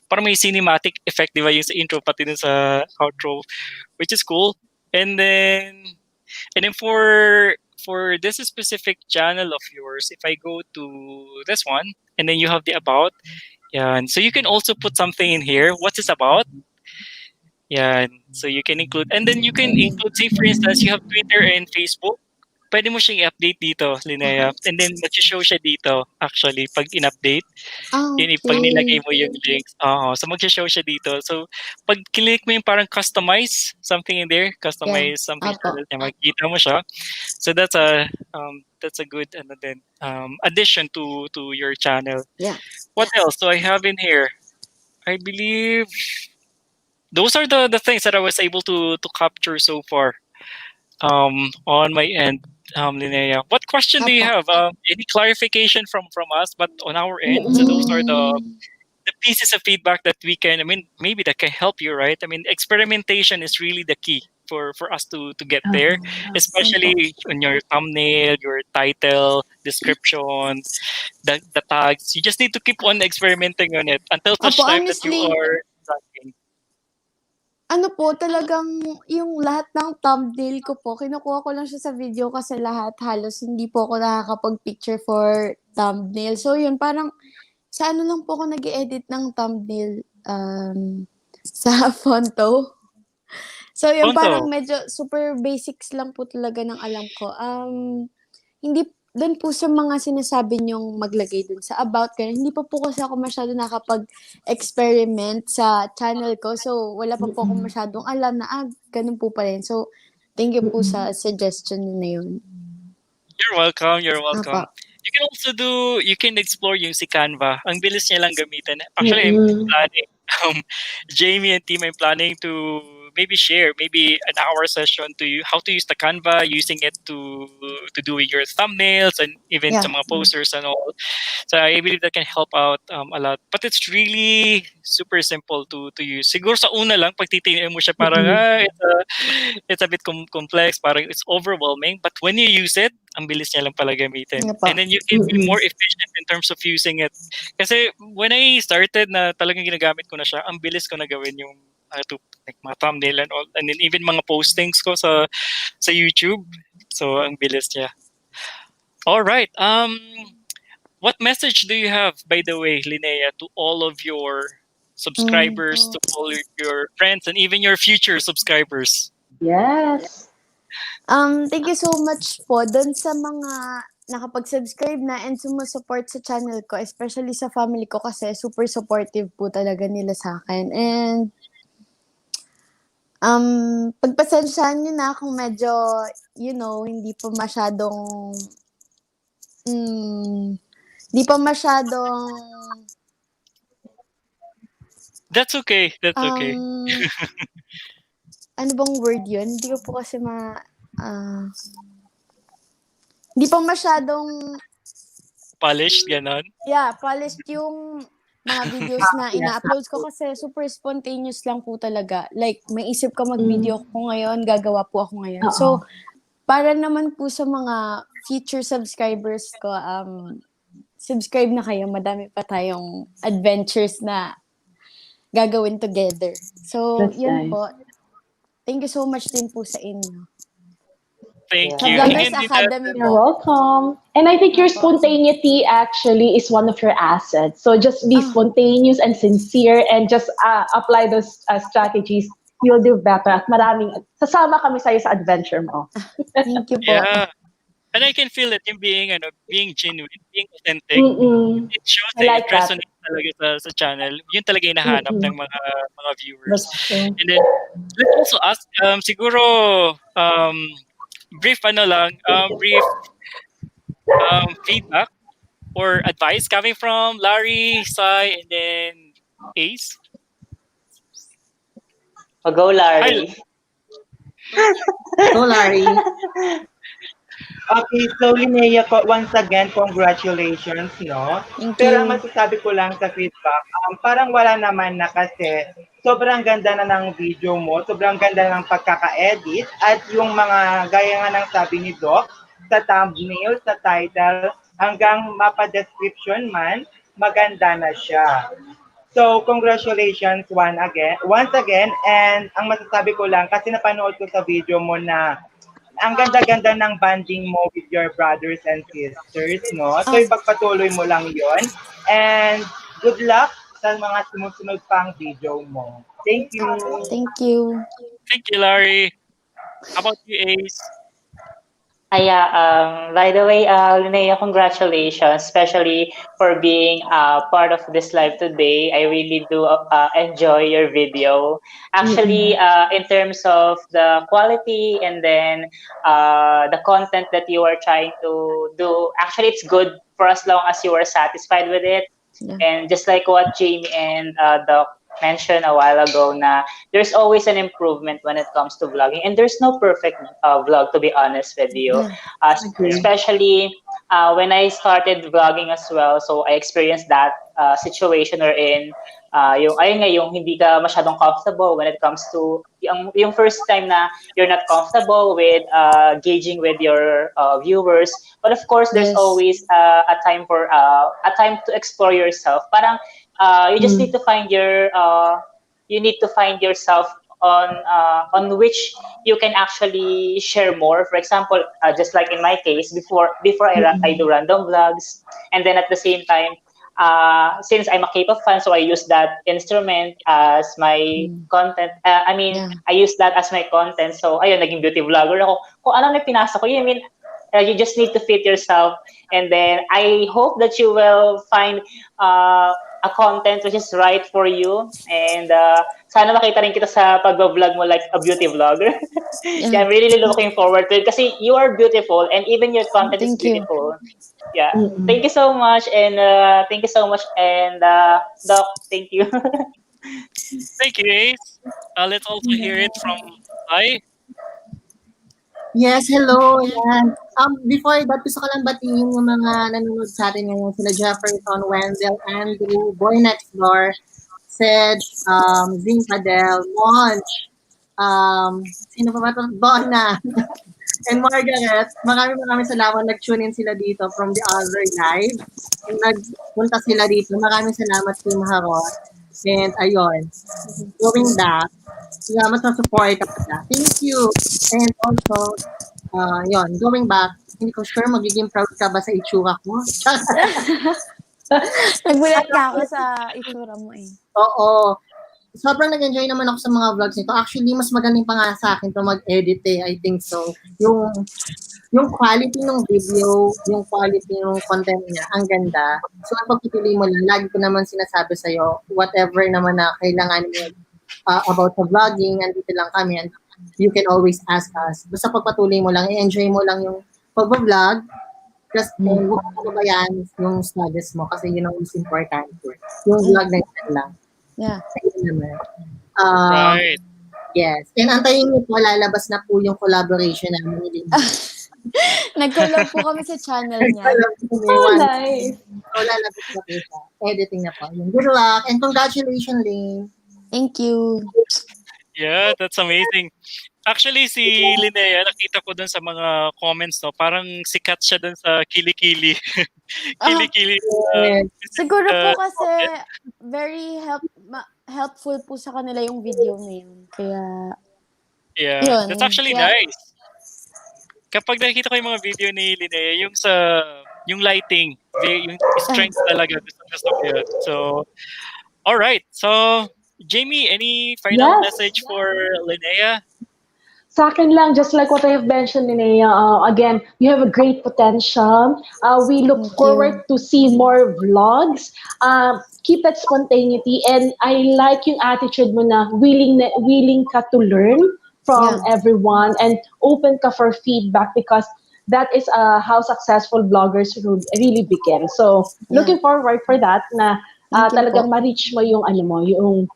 Parang may cinematic effect, di ba, yung sa intro pati din sa outro, which is cool. And then for this specific channel of yours, if I go to this one, and then you have the about, yeah, and so you can also put something in here. What's this about? Yeah, so you can include, and then you can include, say for instance, you have Twitter and Facebook. Pwede mo siyang i-update dito, Linnea. And then mag-show siya dito, actually, pag in-update. Pag nilagay mo yung links. So mag-show siya dito. So pag click mo yung parang customize something in there, customize something, makikita mo siya. So that's a good addition to your channel. Yeah. What else do I have in here? I believe those are the things that I was able to capture so far on my end. Linnea, what question do you have? Any clarification from us? But on our end, so those are the pieces of feedback that we can. I mean, maybe that can help you, right? I mean, experimentation is really the key for us to get there, especially on your thumbnail, your title, description, the tags. You just need to keep on experimenting on it until such time that you Honestly, are tracking. ano po, talagang yung lahat ng thumbnail ko po, kinukuha ko lang siya sa video kasi lahat halos hindi po ako nakakapag-picture for thumbnail. So yun, parang sa ano lang po ako nag-edit ng thumbnail sa Fonto. So yun, Fonto. parang medyo super basics lang po talaga ng alam ko. Hindi doon po sa mga sinasabi niyong maglagay dun sa about, kaya hindi pa po kasi ako masyado nakapag-experiment sa channel ko. So, wala pa po ako masyadong alam na, ganun po pa rin. So, thank you po sa suggestion na yun. You're welcome. You can also you can explore yung si Canva. Ang bilis niya lang gamitin. Actually, I'm planning, Jamie and team, I'm planning to maybe share maybe an hour session to you how to use the Canva, using it to doing your thumbnails and even Yeah. some mga posters and all. So I believe that can help out a lot. But it's really super simple to use. Siguro sa una lang, pag titingnan mo siya, parang it's a bit complex, parang it's overwhelming. But when you use it, ang bilis niya lang pala gamitin. Nga po. And then you can be more efficient in terms of using it. Kasi when I started na talagang ginagamit ko na siya, ang bilis ko na gawin yung to like mga thumbnail and all. And then even mga postings ko sa YouTube. So ang bilis niya. All right. What message do you have, by the way, Linnea, to all of your subscribers, to all your friends, and even your future subscribers? Yes. Thank you so much po dun sa mga nakapag-subscribe na and sumusupport sa channel ko, especially sa family ko kasi super supportive po talaga nila sa akin. And pagpasensyahan nyo na kung medyo, hindi pa masyadong That's okay. That's okay. ano bang word yun? Hindi ko po kasi hindi pa masyadong Polished, ganon. polished yung mga videos na ina-upload ko kasi super spontaneous lang po talaga. Like, may isip ka mag-video ko ngayon, gagawa po ako ngayon. So, para naman po sa mga future subscribers ko, subscribe na kayo. Madami pa tayong adventures na gagawin together. So, That's yun nice. po. Thank you so much din po sa inyo. Thank Sa you. Vloggers Again, Academy You're po. welcome. And I think your spontaneity actually is one of your assets. So just be spontaneous and sincere and just apply those strategies. You'll do better. At sasama kami sa'yo sa adventure mo. Thank you po. yeah. And I can feel it, yung being genuine, being authentic. It shows I like it that. resonates talaga sa channel. Yun talaga yung nahanap ng mga viewers. That's true. And then, let's also ask, siguro, brief feedback or advice coming from Larry, Sai, and then Ace. Go, Larry. Go, Larry. Okay, so Linnea, once again, congratulations, no? Thank Pero ang you. masasabi ko lang sa feedback, parang wala naman na kasi sobrang ganda na ng video mo, sobrang ganda ng pagkaka-edit, at yung mga, gaya nga ng sabi ni Doc, sa thumbnail, sa title, hanggang mapa-description man, maganda na siya. So, congratulations once again, and ang masasabi ko lang, kasi napanood ko sa video mo na ang ganda-ganda ng banding mo with your brothers and sisters, no? So, ipagpatuloy mo lang yon. And good luck sa mga sumusunod pang video mo. Thank you. Thank you. Thank you, Larry. How about you, Ace? By the way, Linnea, congratulations, especially for being part of this live today. I really do enjoy your video. Actually, in terms of the quality and then the content that you are trying to do, actually, it's good for as long as you are satisfied with it. Yeah. And just like what Jamie and Doc mentioned a while ago, na there's always an improvement when it comes to vlogging, and there's no perfect vlog, to be honest with you. Especially when I started vlogging as well, so I experienced that situation wherein yung hindi ka masyadong comfortable when it comes to yung first time na you're not comfortable with gauging with your viewers, but of course there's always a time to explore yourself. Parang you just need to find yourself on which you can actually share more. For example, just like in my case, before I do random vlogs, and then at the same time, since I'm a K-pop fan, so I use that instrument as my content. I use that as my content. So ayun, naging beauty vlogger ako. Kung ano na pinasa ko, you just need to fit yourself, and then I hope that you will find a content which is right for you, and sana makita rin kita sa pag-vlog mo like a beauty vlogger. Yeah, I'm really looking forward to it kasi you are beautiful and even your content is beautiful. Yeah, thank you so much, and Doc, thank you. Thank you, Ace. Let's also hear it from Lai. Yes, hello. Yan. Before that, gusto ko lang batiin yung mga nanonood sa atin ngayon. Sila Jefferson, Wendell, Andrew, Boy Next Door, Sid, Zing Padel, Monch, sino pa ba ito? Donna, and Margaret. Maraming salamat. Nag-tune in sila dito from the other live. And nagpunta sila dito. Maraming salamat, Team Harot. And ayun, going back, salamat sa support. Thank you. And also, yon, going back, hindi ko sure magiging proud ka ba sa itsura ko. Nagulat nga ako sa itsura mo eh. Oo. Sobrang nag-enjoy naman ako sa mga vlogs nito. Actually, mas magaling pa nga sa akin to mag-edit eh. I think so. Yung quality ng video, yung quality ng content niya, ang ganda. So, pagpatuloy mo lang, lagi ko naman sinasabi sa'yo, whatever naman na kailangan mo about the vlogging, andito lang kami, and you can always ask us. Basta pagpatuloy mo lang, i-enjoy mo lang yung pag-vlog, plus huwag mo pababayaan yung studies mo kasi yun ang most important. Yung vlog na yun lang. Yeah. Ayun naman. Right. Yes. And antayin niyo po, lalabas na po yung collaboration namin ni Linda. Nag-collab po kami sa channel niya. Oh, nice. So, lalabas na po siya. Editing na po. Good luck and congratulations, Lynn. Thank you. Yeah, that's amazing. Actually, si Linnea, nakita ko dun sa mga comments, no, parang sikat siya dun sa Kili-Kili. Kili-Kili. Siguro po kasi very helpful po sa kanila yung video na yun. Kaya, Yeah, yun. that's actually nice. Kapag nakikita ko yung mga video ni Linnea, yung lighting, yung strength talaga, gusto ko yun. So, alright. So, Jamie, any final message for Linnea? Sa akin lang, just like what I have mentioned, Linnea, again, you have a great potential. We look forward to see more vlogs. Keep that spontaneity, and I like yung attitude mo na willing ka to learn from everyone and open ka for feedback, because that is how successful vloggers really begin. So, looking forward for that na talagang ma-reach mo yung yung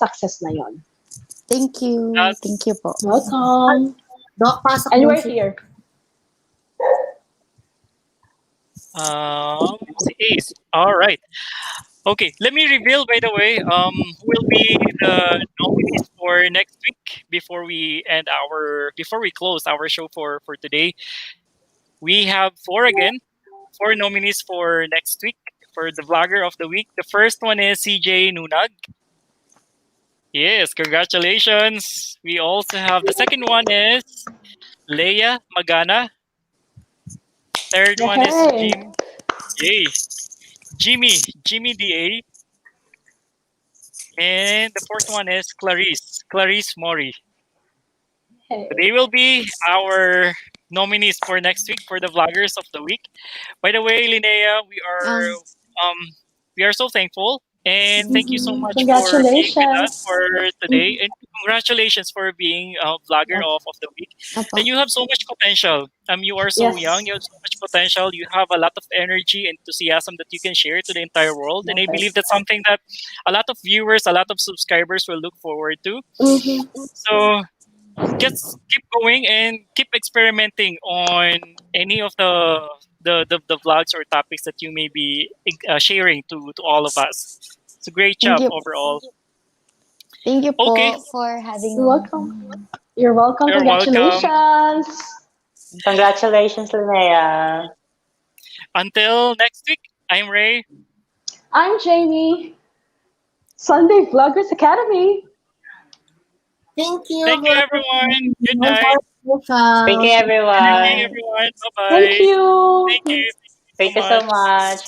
success na yon. Thank you. Thank you po. Welcome. Doc, pasok And mo we're here. Si Ace. All right. Okay, let me reveal, by the way, who will be the nominees for next week before we close our show for today. We have four nominees for next week for the Vlogger of the Week. The first one is CJ Nunag. Yes, congratulations. We also have the second one is Leia Magana. Third one is Jimmy DA. And the fourth one is Clarice Mori. So they will be our nominees for next week for the Vloggers of the Week. By the way, Linnea, we are so thankful. And thank you so much for being with us for today. And congratulations for being a Vlogger of the Week. And you have so much potential. You are so young. You have so much potential. You have a lot of energy and enthusiasm that you can share to the entire world. And I believe that's something that a lot of viewers, a lot of subscribers will look forward to. So just keep going and keep experimenting on any of the vlogs or topics that you may be sharing to all of us. It's a great job overall. Thank you for having me. You're welcome. Congratulations. Congratulations, Linnea. Until next week, I'm Ray. I'm Jamie. Sunday Vloggers Academy. Thank you. Thank you, everyone. Good night. Thank you, everyone. Thank you, everyone. Bye-bye. Thank you. Thank you so much.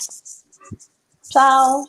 Ciao.